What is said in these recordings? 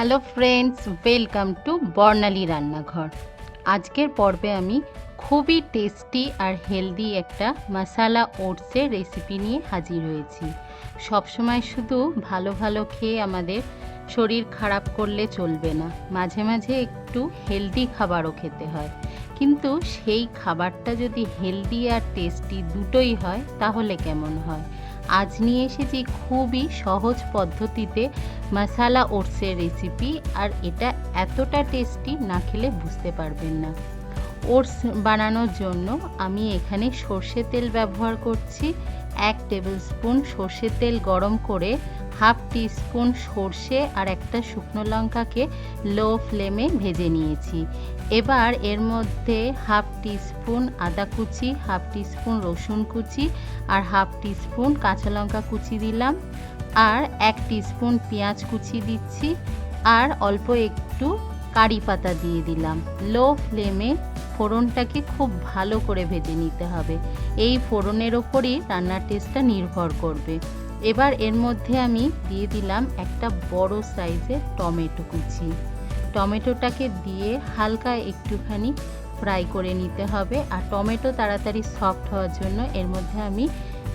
Hello friends, welcome to বর্ণালী রান্নাঘর। আজকের পর্বে আমি খুবই টেস্টি আর হেলদি একটা মশালা ওটসের রেসিপি নিয়ে হাজির হয়েছি। সবসময় শুধু ভালো ভালো খেয়ে আমাদের শরীর খারাপ করলে চলবে না, মাঝে মাঝে একটু হেলদি খাবারও খেতে হয়। কিন্তু সেই খাবারটা যদি হেলদি আর টেস্টি দুটোই হয় তাহলে কেমন হয়? আজ নিয়ে এসেছি খুবই সহজ পদ্ধতিতে মশালা ওটসের রেসিপি, আর এটা এতটা টেস্টি না খেলে বুঝতে পারবেন না। ওটস বানানোর জন্য আমি এখানে সর্ষে তেল ব্যবহার করছি। 1 টেবিল স্পুন সর্ষে তেল গরম করে হাফ টিস্পুন সর্ষে আর একটা শুকনো লঙ্কাকে লো ফ্লেমে ভেজে নিয়েছি। এবার এর মধ্যে হাফ টিস্পুন আদা কুচি, হাফ টিস্পুন রসুন কুচি আর হাফ টিস্পুন কাঁচা লঙ্কা কুচি দিলাম, আর 1 টিস্পুন পেঁয়াজ কুচি দিচ্ছি, আর অল্প একটু কারি পাতা দিয়ে দিলাম। লো ফ্লেমে ফোড়নটাকে খুব ভালো করে ভেজে নিতে হবে। এই ফোড়নের ওপরই রান্নার টেস্টটা নির্ভর করবে। এবার এর মধ্যে আমি দিয়ে দিলাম একটা বড় সাইজের টমেটো কুচি। টমেটোটাকে দিয়ে হালকা একটুখানি ফ্রাই করে নিতে হবে, আর টমেটো তাড়াতাড়ি সফট হওয়ার জন্য এর মধ্যে আমি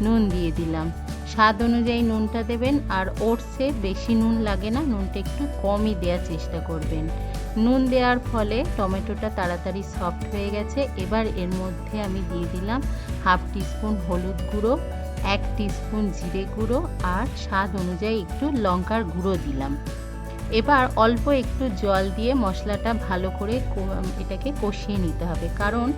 নুন দিয়ে দিলাম। স্বাদ অনুযায়ী নুনটা দেবেন, আর ওটসে বেশি নুন লাগে না, নুনটা একটু কমই দেওয়ার চেষ্টা করবেন। নুন দেওয়ার ফলে টমেটোটা তাড়াতাড়ি সফট হয়ে গেছে। এবার এর মধ্যে আমি দিয়ে দিলাম হাফ টিস্পুন হলুদ গুঁড়ো, 1 টিস্পুন জিরে গুঁড়ো, আর স্বাদ অনুযায়ী একটু লঙ্কার গুঁড়ো দিলাম। এবার অল্প একটু জল দিয়ে মশলাটা ভালো করে এটাকে কষিয়ে নিতে হবে, কারণ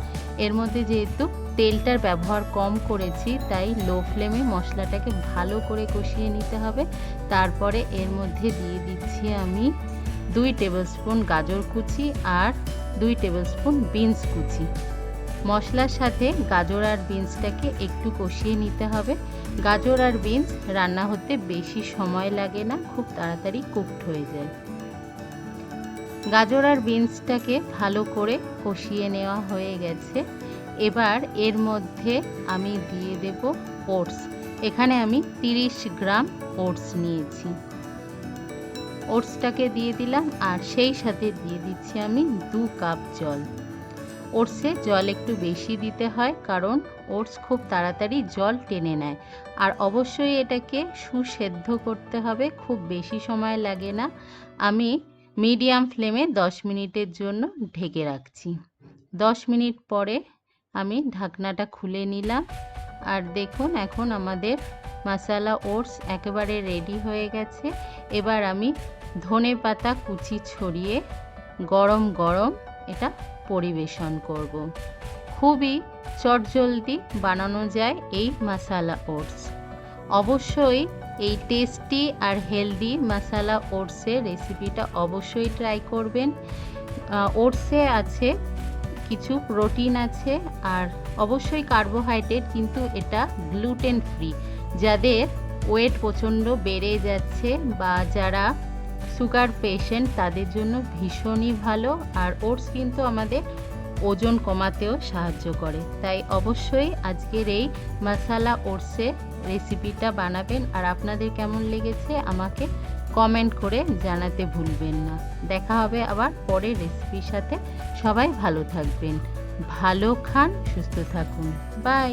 এর মধ্যে যেহেতু তেলটার ব্যবহার কম করেছি তাই লো ফ্লেমে মশলাটাকে ভালো করে কষিয়ে নিতে হবে। তারপরে এর মধ্যে দিয়ে দিচ্ছি আমি 2 টেবিল স্পুন গাজর কুচি আর 2 টেবিল স্পুন বিনস কুচি। মশলার সাথে গাজর আর বিনসটাকে একটু কষিয়ে নিতে হবে। গাজর আর বিনস রান্না হতে বেশি সময় লাগে না, খুব তাড়াতাড়ি কুকড হয়ে যায়। গাজর আর বিনসটাকে ভালো করে কষিয়ে নেওয়া হয়ে গেছে। এবার এর মধ্যে আমি দিয়ে দেব ওটস। এখানে আমি 30 গ্রাম ওটস নিয়েছি। ওটসটাকে দিয়ে দিলাম, আর সেই সাথে দিয়ে দিচ্ছি আমি 2 কাপ জল। ওটসে জল একটু বেশি দিতে হয়, কারণ ওটস খুব তাড়াতাড়ি জল টেনে নেয়। আর অবশ্যই এটাকে সুসেদ্ধ করতে হবে, খুব বেশি সময় লাগে না। আমি মিডিয়াম ফ্লেমে 10 মিনিটের জন্য ঢেকে রাখছি। 10 মিনিট পরে আমি ঢাকনাটা খুলে নিলাম, আর দেখুন এখন আমাদের মশালা ওটস একেবারে রেডি হয়ে গেছে। এবার আমি ধনে পাতা কুচি ছড়িয়ে গরম গরম এটা পরিবেশন করব। খুবই চটজলদি বানানো যায় এই মশালা ওটস। অবশ্যই এই টেস্টি আর হেলদি মশালা ওটসের রেসিপিটা অবশ্যই ট্রাই করবেন। ওটসে আছে কিছু প্রোটিন আছে, আর অবশ্যই কার্বোহাইড্রেট, কিন্তু এটা গ্লুটেন ফ্রি। যাদের ওয়েট প্রচণ্ড বেড়ে যাচ্ছে বা যারা সুগার পেশেন্ট তাদের জন্য ভীষণই ভালো। আর ওটস কিন্তু আমাদের ওজন কমাতেও সাহায্য করে। তাই অবশ্যই আজকের এই মশালা ওটসের রেসিপিটা বানাবেন, আর আপনাদের কেমন লেগেছে আমাকে কমেন্ট করে জানাতে ভুলবেন না। দেখা হবে আবার পরের রেসিপির সাথে। সবাই ভালো থাকবেন, ভালো খান, সুস্থ থাকুন। বাই।